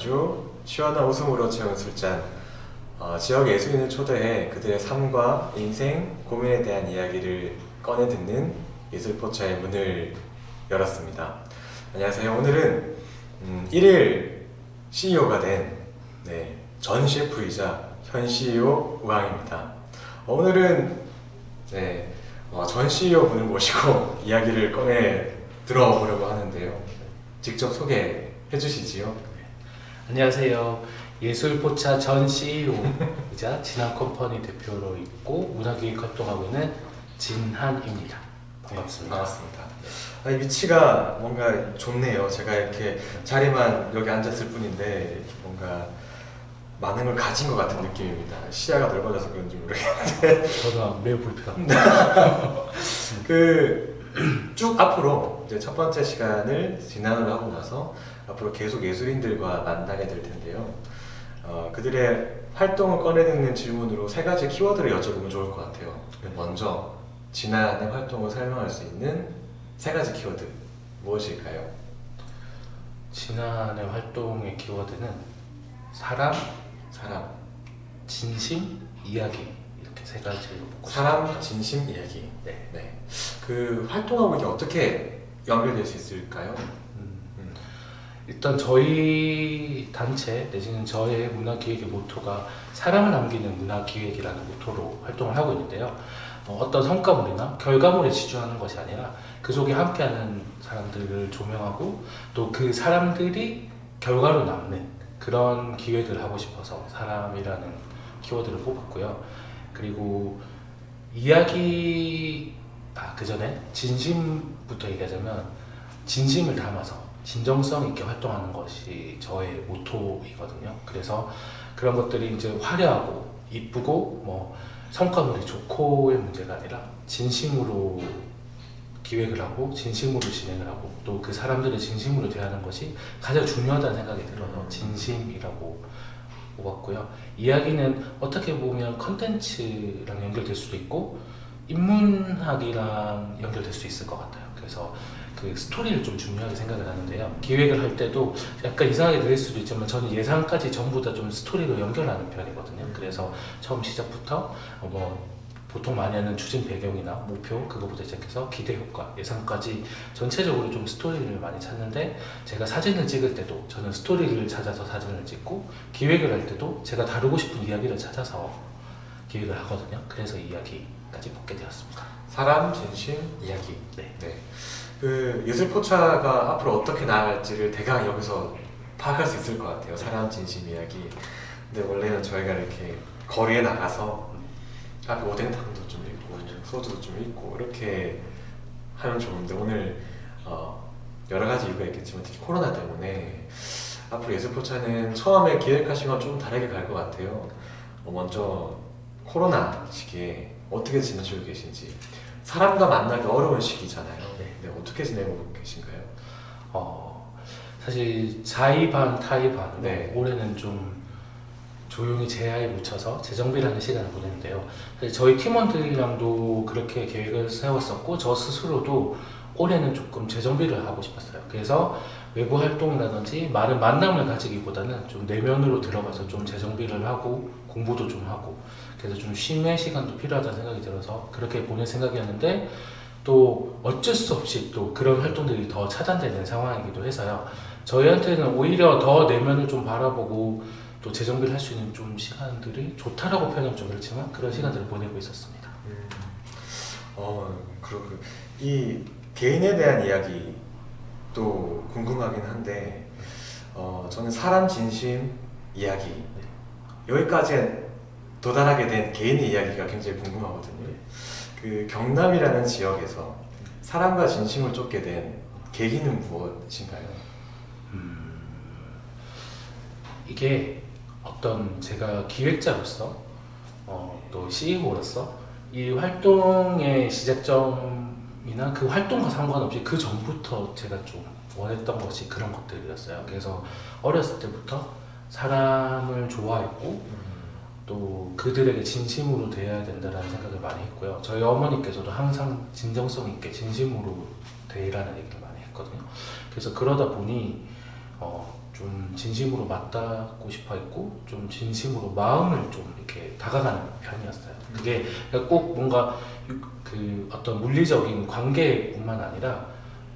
지난주 시원한 웃음으로 채운 술잔, 지역 예술인을 초대해 그들의 삶과 인생, 고민에 대한 이야기를 꺼내 듣는 예술포차의 문을 열었습니다. 안녕하세요. 오늘은 1일 CEO가 된 전 셰프이자 현 CEO 우왕입니다. 오늘은 전 CEO 분을 모시고 이야기를 꺼내 들어보려고 하는데요. 직접 소개해 주시지요. 안녕하세요. 예술포차 전 CEO이자 진한컴퍼니 대표로 있고 문화기획 활동하고 있는 진한입니다. 반갑습니다. 반갑습니다. 이 위치가 뭔가 좋네요. 제가 이렇게 자리만 여기 앉았을 뿐인데 뭔가 많은 걸 가진 것 같은 느낌입니다. 시야가 넓어져서 그런지 모르겠는데 저는 매우 불편합니다. 쭉 앞으로 이제 첫 번째 시간을 진행을 하고 나서 앞으로 계속 예술인들과 만나게 될 텐데요. 그들의 활동을 꺼내드는 질문으로 3가지 키워드를 여쭤보면 좋을 것 같아요. 먼저 진한의 활동을 설명할 수 있는 3가지 키워드 무엇일까요? 진한의 활동의 키워드는 사람, 진심, 이야기 이렇게 3가지로 보고 사람, 진심, 이야기. 네. 그 활동하고 이게 어떻게 연결될 수 있을까요? 일단 저희 단체 내지는 저의 문화기획의 모토가 사람을 남기는 문화기획이라는 모토로 활동을 하고 있는데요. 어떤 성과물이나 결과물에 치중하는 것이 아니라 그 속에 함께하는 사람들을 조명하고 또 그 사람들이 결과로 남는 그런 기획을 하고 싶어서 사람이라는 키워드를 뽑았고요. 그리고 이야기 그 전에 진심부터 얘기하자면 진심을 담아서 진정성 있게 활동하는 것이 저의 모토이거든요. 그래서 그런 것들이 이제 화려하고 이쁘고 성과물이 좋고의 문제가 아니라 진심으로 기획을 하고 진심으로 진행을 하고 또 그 사람들을 진심으로 대하는 것이 가장 중요하다는 생각이 들어서 진심이라고 뽑았고요. 이야기는 어떻게 보면 컨텐츠랑 연결될 수도 있고 인문학이랑 연결될 수 있을 것 같아요. 그래서 그 스토리를 좀 중요하게 생각을 하는데요. 기획을 할 때도 약간 이상하게 들릴 수도 있지만 저는 예상까지 전부 다 좀 스토리로 연결하는 편이거든요. 그래서 처음 시작부터 보통 많이 하는 추진 배경이나 목표 그거부터 시작해서 기대 효과, 예상까지 전체적으로 좀 스토리를 많이 찾는데 제가 사진을 찍을 때도 저는 스토리를 찾아서 사진을 찍고 기획을 할 때도 제가 다루고 싶은 이야기를 찾아서 기획을 하거든요. 그래서 이야기까지 뽑게 되었습니다. 사람, 진심, 이야기. 네. 그 예술포차가 앞으로 어떻게 나아갈지를 대강 여기서 파악할 수 있을 것 같아요. 사람, 진심, 이야기. 근데 원래는 저희가 이렇게 거리에 나가서 앞에 오뎅탕도 좀 있고 소주도 좀 있고 이렇게 하면 좋은데 오늘 여러 가지 이유가 있겠지만 특히 코로나 때문에 앞으로 예술포차는 처음에 기획하신 건 좀 다르게 갈 것 같아요. 먼저 코로나 시기에 어떻게 지내시고 계신지, 사람과 만나기 어려운 시기잖아요. 네, 어떻게 지내고 계신가요? 사실 자의 반 타의 반 네. 올해는 좀 조용히 제야에 묻혀서 재정비라는 시간을 보냈는데요. 사실 저희 팀원들이랑도 그렇게 계획을 세웠었고 저 스스로도 올해는 조금 재정비를 하고 싶었어요. 그래서 외부 활동이라든지 많은 만남을 가지기보다는 좀 내면으로 들어가서 좀 재정비를 하고 공부도 좀 하고 그래서 좀 쉼의 시간도 필요하다는 생각이 들어서 그렇게 보낼 생각이었는데 또 어쩔 수 없이 또 그런 활동들이 더 차단되는 상황이기도 해서요. 저희한테는 오히려 더 내면을 좀 바라보고 또 재정비를 할 수 있는 좀 시간들이 좋다라고 표현하면 좀 그렇지만 그런 시간들을 보내고 있었습니다. 그렇군. 이 개인에 대한 이야기도 궁금하긴 한데 저는 사람, 진심, 이야기 여기까지 도달하게 된 개인의 이야기가 굉장히 궁금하거든요. 그 경남이라는 지역에서 사람과 진심을 쫓게 된 계기는 무엇인가요? 이게 어떤 제가 기획자로서 또 CEO로서 이 활동의 시작점이나 그 활동과 상관없이 그 전부터 제가 좀 원했던 것이 그런 것들이었어요. 그래서 어렸을 때부터 사람을 좋아했고 또 그들에게 진심으로 대해야 된다는 생각을 많이 했고요. 저희 어머니께서도 항상 진정성 있게 진심으로 대해라는 얘기를 많이 했거든요. 그래서 그러다 보니 좀 진심으로 맞닿고 싶어 했고 좀 진심으로 마음을 좀 이렇게 다가가는 편이었어요. 그게 꼭 뭔가 그 어떤 물리적인 관계뿐만 아니라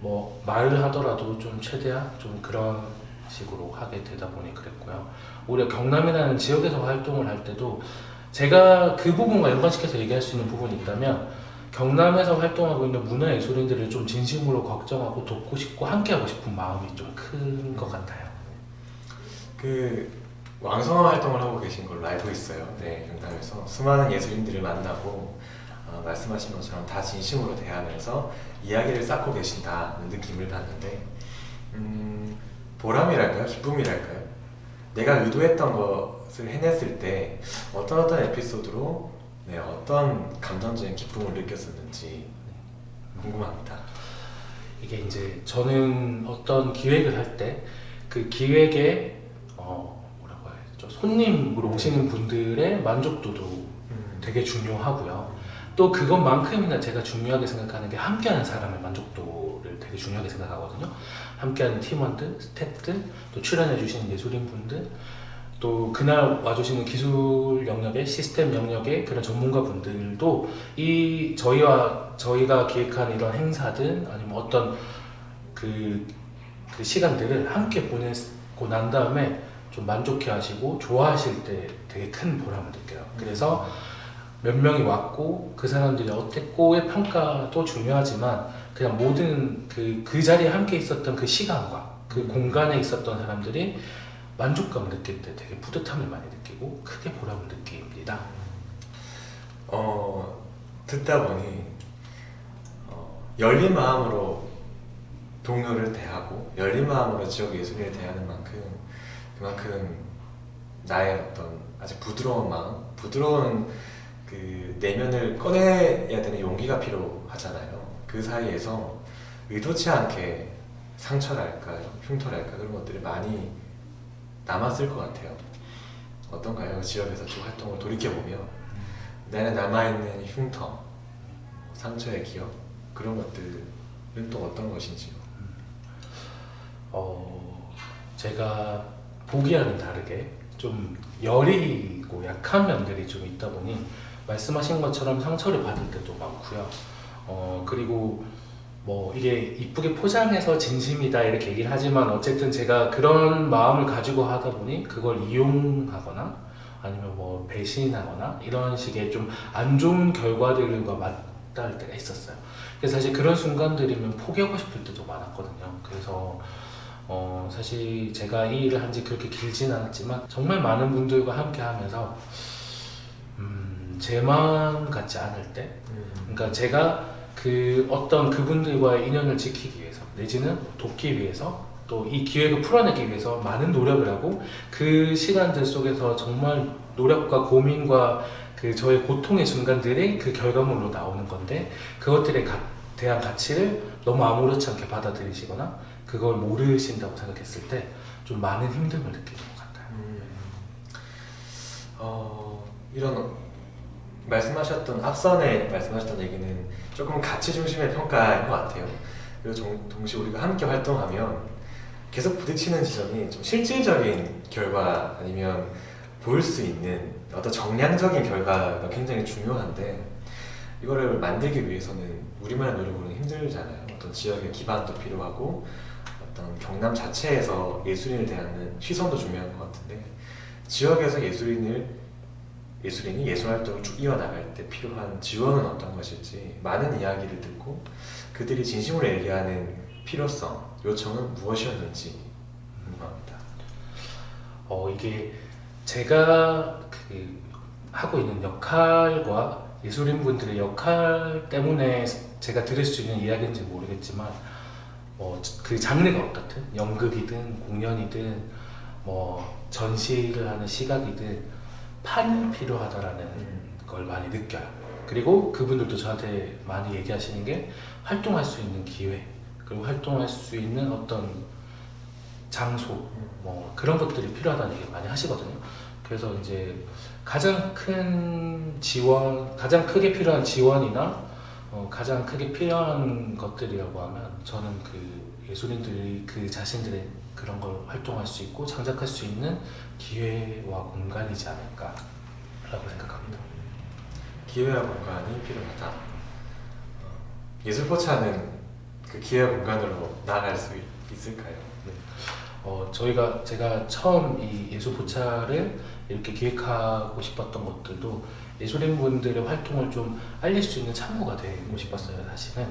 뭐 말을 하더라도 좀 최대한 좀 그런 식으로 하게 되다 보니 그랬고요. 오히려 경남이라는 지역에서 활동을 할 때도 제가 그 부분과 연관시켜서 얘기할 수 있는 부분이 있다면 경남에서 활동하고 있는 문화예술인들을 좀 진심으로 걱정하고 돕고 싶고 함께하고 싶은 마음이 좀 큰 것 같아요. 그 왕성한 활동을 하고 계신 걸로 알고 있어요. 네, 경남에서 수많은 예술인들을 만나고 말씀하신 것처럼 다 진심으로 대하면서 이야기를 쌓고 계신다는 느낌을 받는데 보람이랄까요? 기쁨이랄까요? 내가 의도했던 것을 해냈을 때 어떤 에피소드로 네, 어떤 감정적인 기쁨을 느꼈었는지 궁금합니다. 이게 이제 저는 어떤 기획을 할 때 그 기획에 뭐라고 해야죠? 손님으로 오시는 분들의 만족도도 되게 중요하고요. 또 그것만큼이나 제가 중요하게 생각하는 게 함께하는 사람의 만족도를 되게 중요하게 생각하거든요. 함께하는 팀원들, 스태프들, 또 출연해주시는 예술인분들, 또 그날 와주시는 기술 영역의 시스템 영역의 그런 전문가분들도 이 저희가 기획한 이런 행사든 아니면 어떤 그 시간들을 함께 보내고 난 다음에 좀 만족해 하시고 좋아하실 때 되게 큰 보람을 느껴요. 그래서 몇 명이 왔고 그 사람들이 어땠고의 평가도 중요하지만 그냥 모든 그 자리에 함께 있었던 그 시간과 그 공간에 있었던 사람들이 만족감을 느낄 때 되게 뿌듯함을 많이 느끼고 크게 보람을 느낍니다. 듣다 보니 열린 마음으로 동료를 대하고 열린 마음으로 지역 예술인을 대하는 만큼 그만큼 나의 어떤 아주 부드러운 마음, 부드러운 그 내면을 꺼내야 되는 용기가 필요하잖아요. 그 사이에서 의도치 않게 상처랄까요, 흉터랄까 그런 것들이 많이 남았을 것 같아요. 어떤가요? 지역에서 쭉 활동을 돌이켜보면 내 안에 남아있는 흉터, 상처의 기억 그런 것들은 또 어떤 것인지요? 제가 보기와는 다르게 좀 여리고 약한 면들이 좀 있다 보니 말씀하신 것처럼 상처를 받을 때도 많고요. 그리고 뭐 이게 이쁘게 포장해서 진심이다 이렇게 얘기를 하지만 어쨌든 제가 그런 마음을 가지고 하다 보니 그걸 이용하거나 아니면 뭐 배신하거나 이런 식의 좀 안 좋은 결과들과 맞닿을 때가 있었어요. 그래서 사실 그런 순간들이면 포기하고 싶을 때도 많았거든요. 그래서 사실 제가 이 일을 한 지 그렇게 길진 않았지만 정말 많은 분들과 함께 하면서 제 마음 같지 않을 때 그러니까 제가 그 어떤 그분들과의 인연을 지키기 위해서 내지는 돕기 위해서 또 이 기획을 풀어내기 위해서 많은 노력을 하고 그 시간들 속에서 정말 노력과 고민과 그 저의 고통의 순간들이 그 결과물로 나오는 건데 그것들에 대한 가치를 너무 아무렇지 않게 받아들이시거나 그걸 모르신다고 생각했을 때 좀 많은 힘듦을 느끼는 것 같아요. 이런 말씀하셨던 앞선에 말씀하셨던 얘기는 조금 가치 중심의 평가인 것 같아요. 그리고 동시에 우리가 함께 활동하면 계속 부딪히는 지점이 좀 실질적인 결과 아니면 보일 수 있는 어떤 정량적인 결과가 굉장히 중요한데 이거를 만들기 위해서는 우리만의 노력으로는 힘들잖아요. 어떤 지역의 기반도 필요하고 어떤 경남 자체에서 예술인을 대하는 시선도 중요한 것 같은데 지역에서 예술인이 예술활동을 쭉 이어나갈 때 필요한 지원은 어떤 것일지 많은 이야기를 듣고 그들이 진심으로 얘기하는 필요성, 요청은 무엇이었는지 궁금합니다. 이게 제가 하고 있는 역할과 예술인분들의 역할 때문에 제가 드릴 수 있는 이야기인지 모르겠지만 그 장르가 어떻든 연극이든 공연이든 뭐 전시를 하는 시각이든 판이 필요하다라는 걸 많이 느껴요. 그리고 그분들도 저한테 많이 얘기하시는 게 활동할 수 있는 기회 그리고 활동할 수 있는 어떤 장소 뭐 그런 것들이 필요하다는 얘기 많이 하시거든요. 그래서 이제 가장 크게 필요한 지원이나 가장 크게 필요한 것들이라고 하면 저는 그 예술인들이 그 자신들의 그런 걸 활동할 수 있고 창작할 수 있는 기회와 공간이지 않을까라고 생각합니다. 기회와 공간이 필요하다. 예술포차는 그 기회와 공간으로 나아갈 수 있을까요? 제가 처음 이 예술포차를 이렇게 기획하고 싶었던 것들도 예술인분들의 활동을 좀 알릴 수 있는 창구가 되고 싶었어요, 사실은.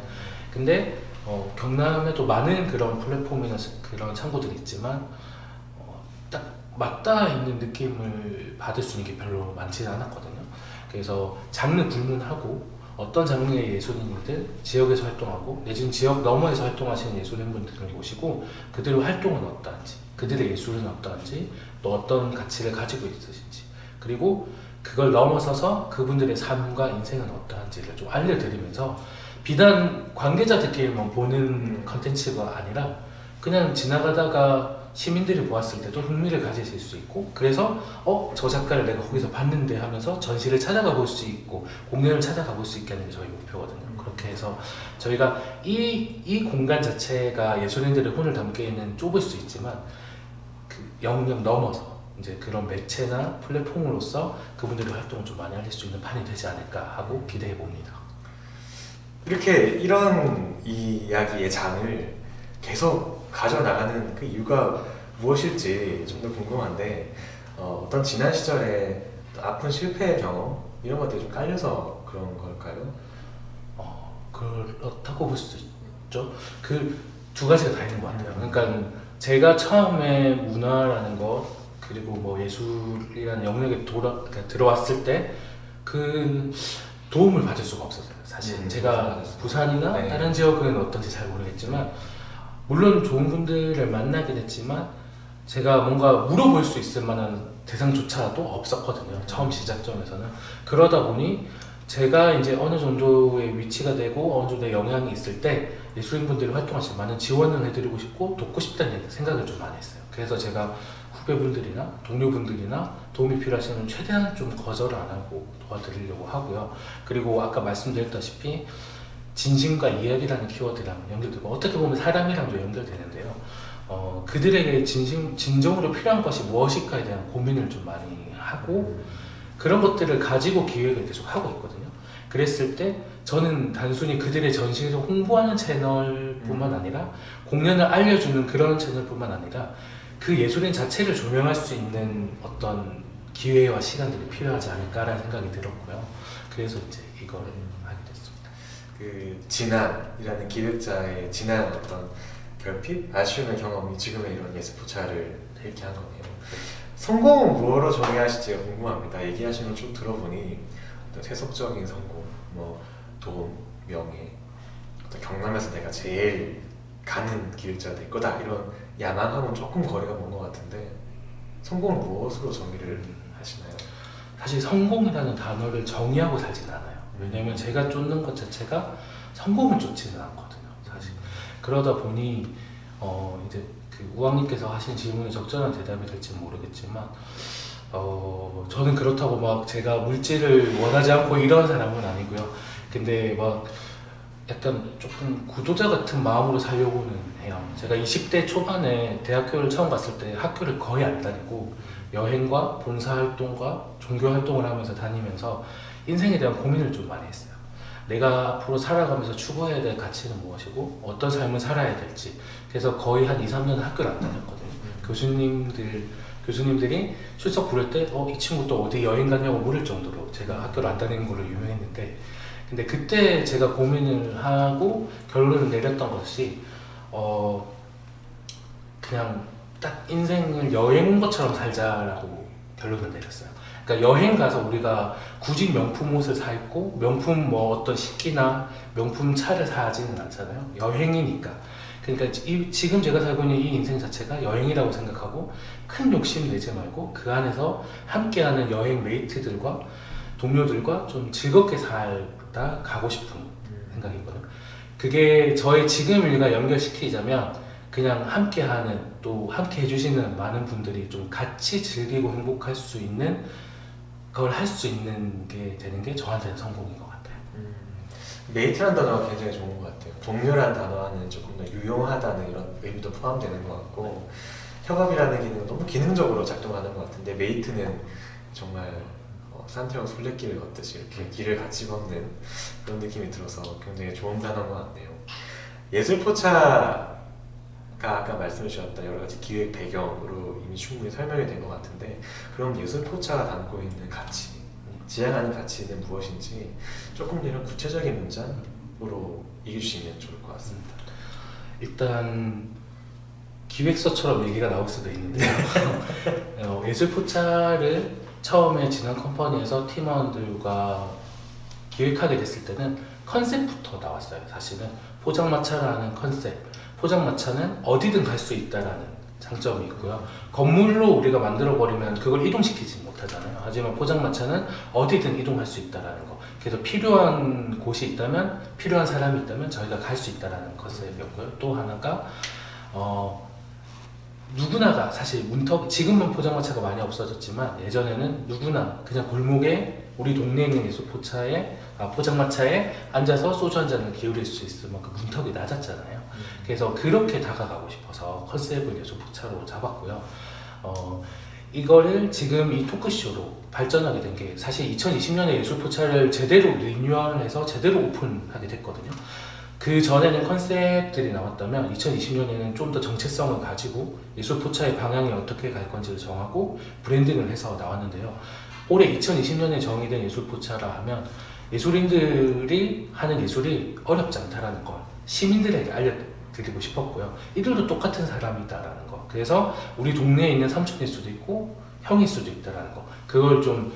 근데 경남에도 많은 그런 플랫폼이나 그런 창구들이 있지만 딱 맞닿아 있는 느낌을 받을 수 있는 게 별로 많지는 않았거든요. 그래서 장르 불문하고 어떤 장르의 예술인들 지역에서 활동하고 내지는 지역 너머에서 활동하시는 예술인분들을 모시고 그들의 활동은 어떠한지, 그들의 예술은 어떠한지, 또 어떤 가치를 가지고 있으신지, 그리고 그걸 넘어서서 그분들의 삶과 인생은 어떠한지를 좀 알려드리면서 비단 관계자들끼리만 보는 컨텐츠가 아니라 그냥 지나가다가 시민들이 보았을 때도 흥미를 가지실 수 있고, 그래서 저 작가를 내가 거기서 봤는데 하면서 전시를 찾아가 볼 수 있고 공연을 찾아가 볼 수 있게 하는 게 저희 목표거든요. 그렇게 해서 저희가 이 공간 자체가 예술인들의 혼을 담기에는 좁을 수 있지만 그 영역 넘어서 이제 그런 매체나 플랫폼으로서 그분들의 활동을 좀 많이 알릴 수 있는 판이 되지 않을까 하고 기대해 봅니다. 이렇게 이런 이야기의 장을 계속 가져나가는 그 이유가 무엇일지 좀 더 궁금한데, 어떤 지난 시절에 아픈 실패의 경험 이런 것들이 좀 깔려서 그런 걸까요? 그렇다고 볼 수 있죠. 그 두 가지가 다 있는 것 같아요. 그러니까 제가 처음에 문화라는 것 그리고 뭐 예술이라는 영역에 들어왔을 때 그 도움을 받을 수가 없었어요. 사실 제가 부산이나 네. 다른 지역은 어떤지 잘 모르겠지만 물론 좋은 분들을 만나긴 했지만 제가 뭔가 물어볼 수 있을 만한 대상조차도 없었거든요. 처음 시작점에서는. 그러다 보니 제가 이제 어느 정도의 위치가 되고 어느 정도의 영향이 있을 때 예술인분들이 활동하시면 많은 지원을 해드리고 싶고 돕고 싶다는 생각을 좀 많이 했어요. 그래서 제가 후배분들이나 동료분들이나 도움이 필요하시면 최대한 좀 거절을 안 하고 도와드리려고 하고요. 그리고 아까 말씀드렸다시피 진심과 이야기라는 키워드랑 연결되고 어떻게 보면 사람이랑도 연결되는데요. 그들에게 진정으로 필요한 것이 무엇일까에 대한 고민을 좀 많이 하고 그런 것들을 가지고 기획을 계속 하고 있거든요. 그랬을 때 저는 단순히 그들의 전시를 홍보하는 채널뿐만 아니라 공연을 알려주는 그런 채널뿐만 아니라 그 예술인 자체를 조명할 수 있는 어떤 기회와 시간들이 필요하지 않을까라는 생각이 들었고요. 그래서 이제 이걸 하게 됐습니다. 그 진안이라는 기획자의 지난 어떤 결핍, 아쉬움의 경험이 지금의 이런 예술포차를 이렇게 한 거네요. 성공은 무엇으로 정의하실지가 궁금합니다. 얘기하시는 쭉 들어보니 어떤 세속적인 성공, 뭐 돈, 명예, 어떤 경남에서 내가 제일 가는 기획자가 될 거다 이런 야망하고는 조금 거리가 먼 것 같은데 성공은 무엇으로 정의를 하시나요? 사실 성공이라는 단어를 정의하고 살지는 않아요. 왜냐면 제가 쫓는 것 자체가 성공을 쫓지는 않거든요. 사실 그러다 보니 이제 그 우왕님께서 하신 질문에 적절한 대답이 될지는 모르겠지만 저는 그렇다고 막 제가 물질을 원하지 않고 이런 사람은 아니고요. 근데 막 약간 조금 구도자 같은 마음으로 살려고는 해요. 제가 20대 초반에 대학교를 처음 갔을 때 학교를 거의 안 다니고 여행과 봉사활동과 종교활동을 하면서 다니면서 인생에 대한 고민을 좀 많이 했어요. 내가 앞으로 살아가면서 추구해야 될 가치는 무엇이고 어떤 삶을 살아야 될지. 그래서 거의 한 2, 3년 학교를 안 다녔거든요. 교수님들이 출석 부를 때 이 친구 또 어디 여행 갔냐고 물을 정도로 제가 학교를 안 다니는 걸로 유명했는데, 근데 그때 제가 고민을 하고 결론을 내렸던 것이 그냥 딱 인생을 여행 온 것처럼 살자라고 결론을 내렸어요. 그러니까 여행 가서 우리가 굳이 명품 옷을 사 입고 명품 뭐 어떤 식기나 명품 차를 사지는 않잖아요. 여행이니까. 그러니까 지금 제가 살고 있는 이 인생 자체가 여행이라고 생각하고 큰 욕심 내지 말고 그 안에서 함께하는 여행 메이트들과 동료들과 좀 즐겁게 살다 가고 싶은 생각이거든요. 그게 저의 지금 일과 연결시키자면 그냥 함께하는, 또 함께 해주시는 많은 분들이 좀 같이 즐기고 행복할 수 있는 걸 할 수 있는 게 되는 게 저한테는 성공인 것 같아요. 메이트라는 단어가 굉장히 좋은 것 같아요. 동료라는 단어와는 조금 더 유용하다는 이런 의미도 포함되는 것 같고, 협업이라는 기능은 너무 기능적으로 작동하는 것 같은데, 메이트는 정말 산티아고 순례길을 걷듯이 이렇게 길을 같이 걷는 그런 느낌이 들어서 굉장히 좋은 단어인 것 같네요. 예술포차가 아까 말씀해 주셨던 여러 가지 기획 배경으로 이미 충분히 설명이 된 것 같은데, 그럼 예술포차가 담고 있는 가치, 지향하는 가치는 무엇인지 조금 더 이런 구체적인 문장으로 얘기해주시면 좋을 것 같습니다. 일단 기획서처럼 얘기가 나올 수도 있는데요. 예술포차를 처음에 진한 컴퍼니에서 팀원들과 기획하게 됐을 때는 컨셉부터 나왔어요. 사실은 포장마차라는 컨셉, 포장마차는 어디든 갈 수 있다라는 장점이 있고요. 건물로 우리가 만들어버리면 그걸 이동시키지 못하잖아요. 하지만 포장마차는 어디든 이동할 수 있다라는 거. 그래서 필요한 곳이 있다면, 필요한 사람이 있다면 저희가 갈 수 있다라는 컨셉이었고요. 또 하나가 누구나가 사실 지금은 포장마차가 많이 없어졌지만 예전에는 누구나 그냥 골목에 우리 동네에 있는 포장마차에 앉아서 소주 한 잔을 기울일 수 있을 만큼 문턱이 낮았잖아요. 그래서 그렇게 다가가고 싶어서 컨셉을 예술포차로 잡았고요. 이거를 지금 이 토크쇼로 발전하게 된 게 사실 2020년에 예술포차를 제대로 리뉴얼해서 제대로 오픈하게 됐거든요. 그 전에는 컨셉들이 나왔다면 2020년에는 좀 더 정체성을 가지고 예술포차의 방향이 어떻게 갈 건지를 정하고 브랜딩을 해서 나왔는데요. 올해 2020년에 정의된 예술포차라 하면 예술인들이 하는 예술이 어렵지 않다라는 걸 시민들에게 알려드리고 싶었고요. 이들도 똑같은 사람이다라는 거. 그래서 우리 동네에 있는 삼촌일 수도 있고 형일 수도 있다라는 거. 그걸 좀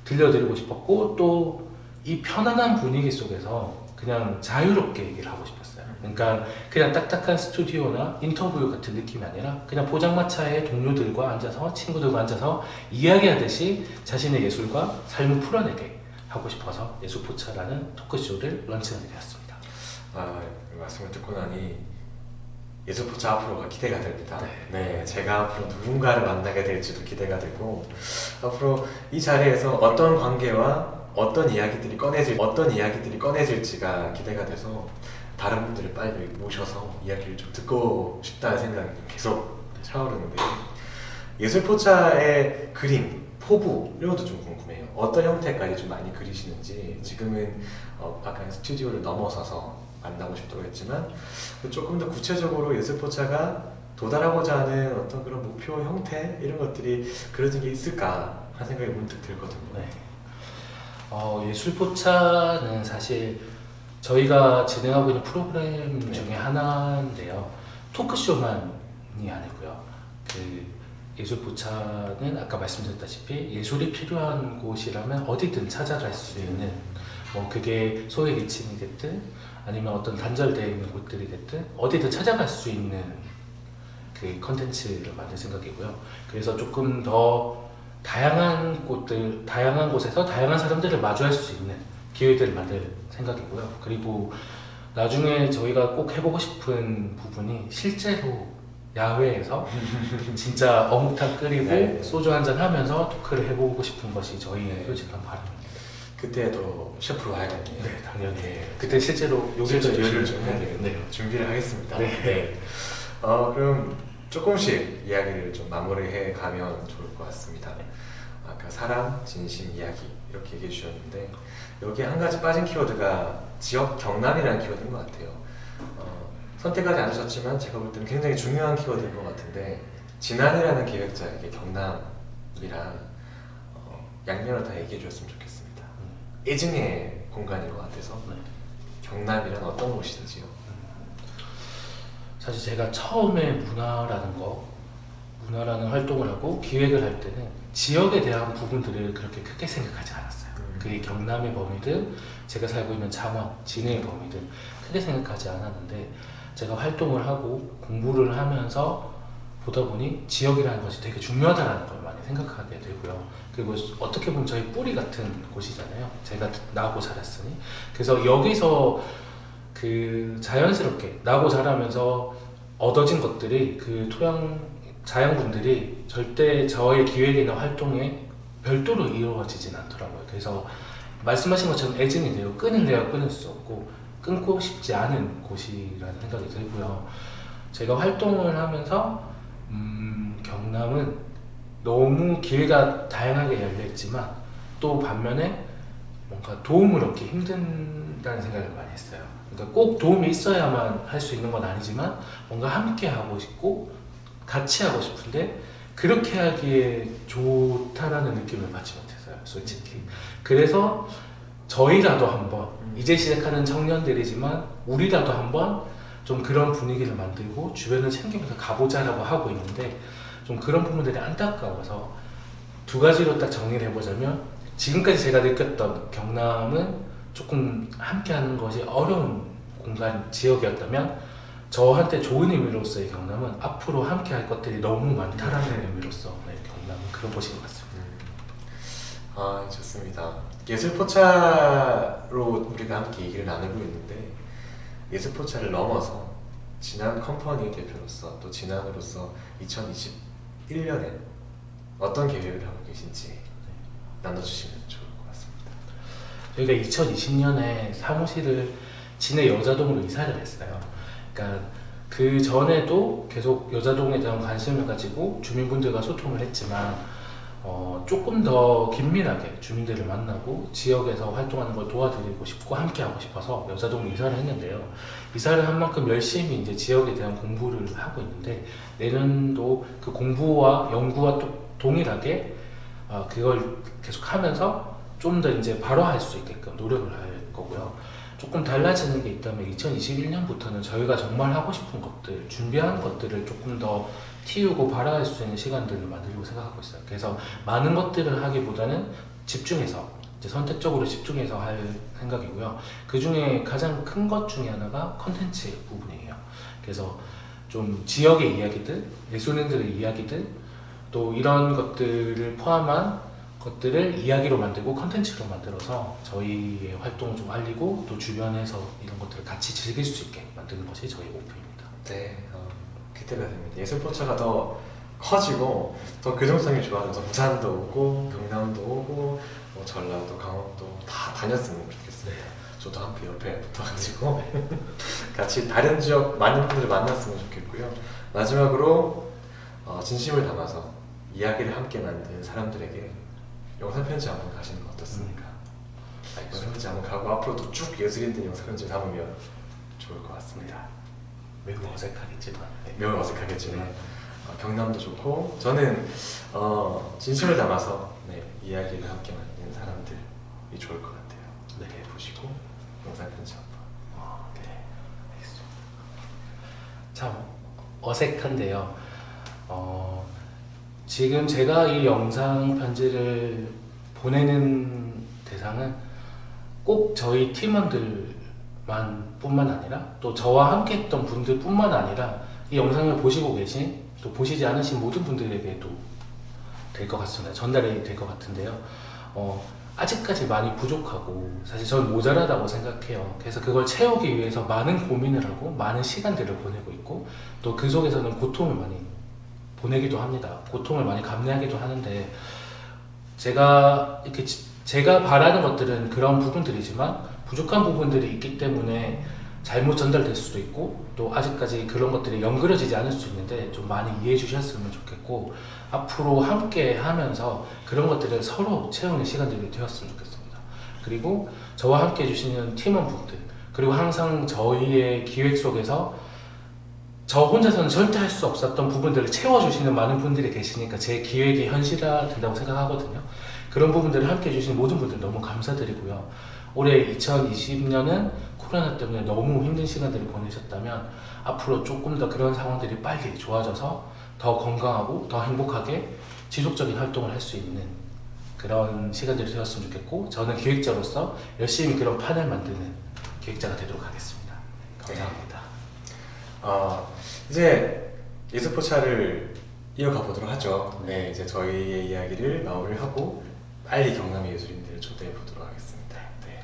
들려드리고 싶었고, 또 이 편안한 분위기 속에서 그냥 자유롭게 얘기를 하고 싶었어요. 그러니까 그냥 딱딱한 스튜디오나 인터뷰 같은 느낌이 아니라 그냥 포장마차에 동료들과 앉아서, 친구들과 앉아서 이야기하듯이 자신의 예술과 삶을 풀어내게 하고 싶어서 예술포차라는 토크쇼를 런칭하게 되었습니다. 말씀을 듣고 나니 예술포차 앞으로가 기대가 됩니다. 네. 제가 앞으로 누군가를 만나게 될지도 기대가 되고, 앞으로 이 자리에서 어떤 관계와 어떤 이야기들이 꺼내질지가 기대가 돼서 다른 분들을 빨리 모셔서 이야기를 좀 듣고 싶다는 생각이 계속 차오르는데요. 예술포차의 그림, 포부 이런 것도 좀 궁금해요. 어떤 형태까지 좀 많이 그리시는지. 지금은 아까 스튜디오를 넘어서서 만나고 싶다고 했지만 조금 더 구체적으로 예술포차가 도달하고자 하는 어떤 그런 목표 형태 이런 것들이 그려진 게 있을까 하는 생각이 문득 들거든요. 네. 예술포차는 사실 저희가 진행하고 있는 프로그램 중에 하나인데요. 토크쇼만이 아니고요. 그 예술포차는 아까 말씀드렸다시피 예술이 필요한 곳이라면 어디든 찾아갈 수 있는, 뭐 그게 소외 계층이 됐든 아니면 어떤 단절되어 있는 곳들이 됐든 어디든 찾아갈 수 있는 그 컨텐츠를 만들 생각이고요. 그래서 조금 더 다양한 곳에서 다양한 사람들을 마주할 수 있는 기회들을 만들 생각이고요. 그리고 나중에 저희가 꼭 해보고 싶은 부분이 실제로 야외에서 진짜 어묵탕 끓이고 소주 한잔 하면서 토크를 해보고 싶은 것이 저희의 솔직한 바람입니다. 그때도 셰프로 와야겠네요. 네, 당연히. 그때 실제로 요리를 좀 해야 되겠네요. 네. 준비를 하겠습니다. 네. 그럼 조금씩 이야기를 좀 마무리해 가면 좋을 것 같습니다. 아까 사람, 진심, 이야기 이렇게 얘기해 주셨는데 여기에 한 가지 빠진 키워드가 지역 경남이라는 키워드인 것 같아요. 선택하지 않으셨지만 제가 볼 때는 굉장히 중요한 키워드인 것 같은데, 진한이라는 기획자에게 경남이란 양면을 다 얘기해 주셨으면 좋겠습니다. 애증의 공간인 것 같아서. 경남이란 어떤 곳인지요? 사실 제가 처음에 문화라는 활동을 하고 기획을 할 때는 지역에 대한 부분들을 그렇게 크게 생각하지 않았어요. 그게 경남의 범위든 제가 살고 있는 장원, 진해의 범위든 크게 생각하지 않았는데, 제가 활동을 하고 공부를 하면서 보다 보니 지역이라는 것이 되게 중요하다는 걸 많이 생각하게 되고요. 그리고 어떻게 보면 저희 뿌리 같은 곳이잖아요. 제가 나고 자랐으니. 그래서 여기서 그 자연스럽게 나고 자라면서 얻어진 것들이 그 자양분들이 절대 저의 기획이나 활동에 별도로 이루어지진 않더라고요. 그래서 말씀하신 것처럼 애증이 돼요. 끊을래야 끊을 수 없고, 끊고 싶지 않은 곳이라는 생각이 들고요. 제가 활동을 하면서 경남은 너무 기회가 다양하게 열려있지만 또 반면에 뭔가 도움을 얻기 힘든다는 생각을 많이 했어요. 그러니까 꼭 도움이 있어야만 할 수 있는 건 아니지만 뭔가 함께 하고 싶고 같이 하고 싶은데 그렇게 하기에 좋다라는 느낌을 받지 못했어요, 솔직히. 그래서 저희라도 한번 이제 시작하는 청년들이지만 우리라도 한번 좀 그런 분위기를 만들고 주변을 챙기면서 가보자라고 하고 있는데 좀 그런 부분들이 안타까워서 두 가지로 딱 정리를 해보자면 지금까지 제가 느꼈던 경남은 조금 함께하는 것이 어려운 공간 지역이었다면 저한테 좋은 의미로서의 경남은 앞으로 함께할 것들이 너무 많다라는 의미로서 네, 경남은 그런 곳인 것 같습니다. 아, 좋습니다. 예술포차로 우리가 함께 얘기를 나누고 있는데 예술포차를 넘어서 진한 컴퍼니 대표로서 또 진한으로서 2021년에 어떤 계획을 하고 계신지 나눠주시면 좋을 것 같습니다. 저희가 2020년에 사무실을 진해 여자동으로 이사를 했어요. 그러니까 그 전에도 계속 여자동에 대한 관심을 가지고 주민분들과 소통을 했지만 조금 더 긴밀하게 주민들을 만나고 지역에서 활동하는 걸 도와드리고 싶고 함께하고 싶어서 여자동으로 이사를 했는데요. 이사를 한 만큼 열심히 이제 지역에 대한 공부를 하고 있는데 내년도 그 공부와 연구와 또 동일하게 그걸 계속하면서 좀 더 이제 바로 할 수 있게끔 노력을 할 거고요. 조금 달라지는 게 있다면 2021년부터는 저희가 정말 하고 싶은 것들, 준비한 것들을 조금 더 틔우고 발화할 수 있는 시간들을 만들려고 생각하고 있어요. 그래서 많은 것들을 하기보다는 집중해서 이제 선택적으로 집중해서 할 생각이고요. 그 중에 가장 큰 것 중에 하나가 컨텐츠 부분이에요. 그래서 좀 지역의 이야기들, 예술인들의 이야기들, 또 이런 것들을 포함한 것들을 이야기로 만들고 컨텐츠로 만들어서 저희의 활동을 좀 알리고 또 주변에서 이런 것들을 같이 즐길 수 있게 만드는 것이 저희 목표입니다. 네, 기대가 됩니다. 예술포차가 더 커지고 더 교정성이 좋아져서 부산도 오고 경남도 오고 뭐 전라도, 강원도 다 다녔으면 좋겠습니다. 저도 함께 옆에 붙어가지고 같이 다른 지역 많은 분들을 만났으면 좋겠고요. 마지막으로 진심을 담아서 이야기를 함께 만든 사람들에게 영상 편지 한번 가시는 거 어떻습니까? 영상 편지 한번 가고 앞으로도 쭉 예술인들 영상 편지 담으면 좋을 것 같습니다. 매우 어색하겠지만 매우 어색하겠지만 경남도 좋고 저는 진심을 담아서 이야기를 함께 만드는 사람들이 좋을 것 같아요. 네, 보시고 영상 편지 한번. 네, 알겠습니다. 참 어색한데요. 지금 제가 이 영상 편지를 보내는 대상은 꼭 저희 팀원들만 뿐만 아니라 또 저와 함께 했던 분들 뿐만 아니라 이 영상을 보시고 계신 또 보시지 않으신 모든 분들에게도 될 것 같습니다. 전달이 될 것 같은데요. 아직까지 많이 부족하고 사실 저는 모자라다고 생각해요. 그래서 그걸 채우기 위해서 많은 고민을 하고 많은 시간들을 보내고 있고 또 그 속에서는 고통을 많이 보내기도 합니다. 고통을 많이 감내하기도 하는데 제가 이렇게 제가 바라는 것들은 그런 부분들이지만 부족한 부분들이 있기 때문에 잘못 전달될 수도 있고 또 아직까지 그런 것들이 연그러지지 않을 수 있는데 좀 많이 이해해 주셨으면 좋겠고 앞으로 함께 하면서 그런 것들을 서로 채우는 시간들이 되었으면 좋겠습니다. 그리고 저와 함께 해주시는 팀원분들 그리고 항상 저희의 기획 속에서 저 혼자서는 절대 할 수 없었던 부분들을 채워주시는 많은 분들이 계시니까 제 기획이 현실화된다고 생각하거든요. 그런 부분들을 함께 해주시는 모든 분들 너무 감사드리고요. 올해 2020년은 코로나 때문에 너무 힘든 시간들을 보내셨다면 앞으로 조금 더 그런 상황들이 빨리 좋아져서 더 건강하고 더 행복하게 지속적인 활동을 할 수 있는 그런 시간들이 되었으면 좋겠고 저는 기획자로서 열심히 그런 판을 만드는 기획자가 되도록 하겠습니다. 감사합니다. 이제 예술포차를 이어가 보도록 하죠. 네, 이제 저희의 이야기를 마무리를 하고 빨리 경남의 예술인들을 초대해 보도록 하겠습니다. 네.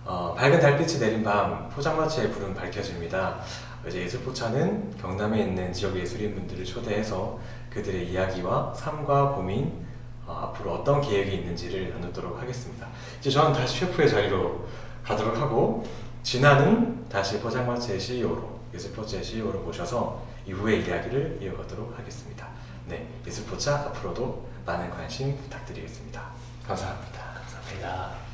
밝은 달빛이 내린 밤 포장마차의 불은 밝혀집니다. 이제 예술포차는 경남에 있는 지역 예술인분들을 초대해서 그들의 이야기와 삶과 고민, 앞으로 어떤 계획이 있는지를 나누도록 하겠습니다. 이제 저는 다시 셰프의 자리로 가도록 하고 진화는 다시 포장마차의 CEO로, 예술포차의 CEO로 모셔서 이후의 이야기를 이어가도록 하겠습니다. 네, 예술포차 앞으로도 많은 관심 부탁드리겠습니다. 감사합니다. 감사합니다.